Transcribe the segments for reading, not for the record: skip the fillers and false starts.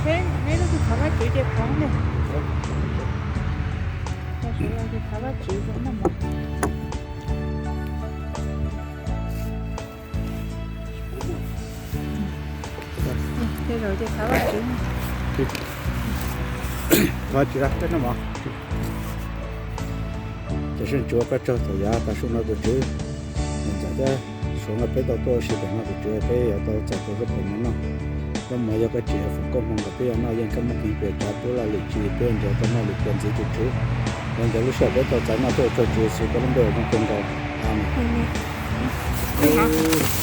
thế mấy nó cứ thả bát chữ đẹp quá này ta sẽ là cái thả bát chữ vẫn nằm thế rồi thì thả bát chữ và chỉ là cái nó mà chỉ xin chúa các cháu thầy ta xuống nó được chứ mình sẽ cho xuống nó bây giờ tôi sẽ để nó được chứ bây giờ tôi sẽ tôi rất phần nó mà giờ cái chị phụ công không gặp bây giờ nó yên cái một kinh về trả tôi là lịch chỉ bên giờ tôi nó lịch quyền gì được chứ bây giờ lúc sau bây giờ tôi nó tôi cho chú sự có vấn đề không cần đâu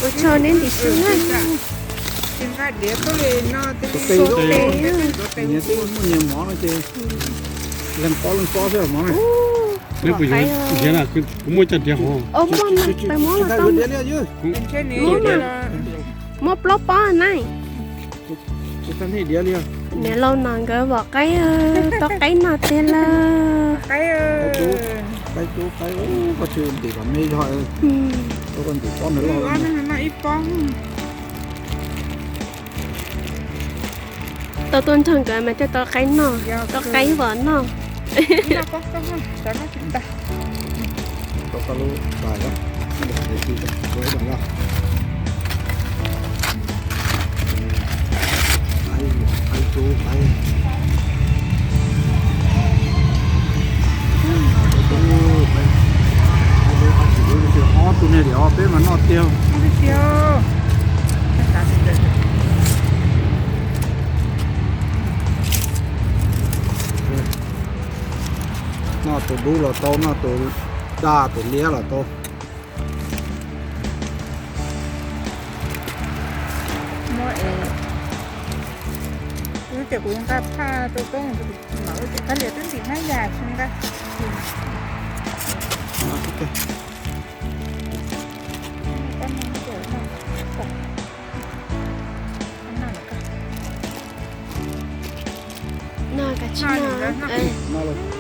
Ủa cho nên thì sướng á. trên cái đĩa tôi lên nó tôi Số tế nhiều tôi mua nhiều món này chứ làm có chứ món này nếu bây giờ thế là cũng mua chặt chẽ không ôm món này, phải món là tôm. trên này Món lốp bó này. cái thân này đĩa liền Nè lâu nàng gỡ vào cái cái nào tên là cái cái có chuyện để làm mê thôi tôi còn chỉ con nữa rồi nó ít con tao tuân thằng cái mà cho tao cái nào tao cái vợ nào nó có sao nó chúng ta có lú bài đó để khi với bằng ra ai chú ai họ tụi này để họ bé mà nó tiêu nó tụi đu là to nó tụi đa tụi lía là to mỗi tôi chỉ cũng gặp pha tôi có một mở cái liệt tính thì mấy già xong ra nào cả chín nào nó là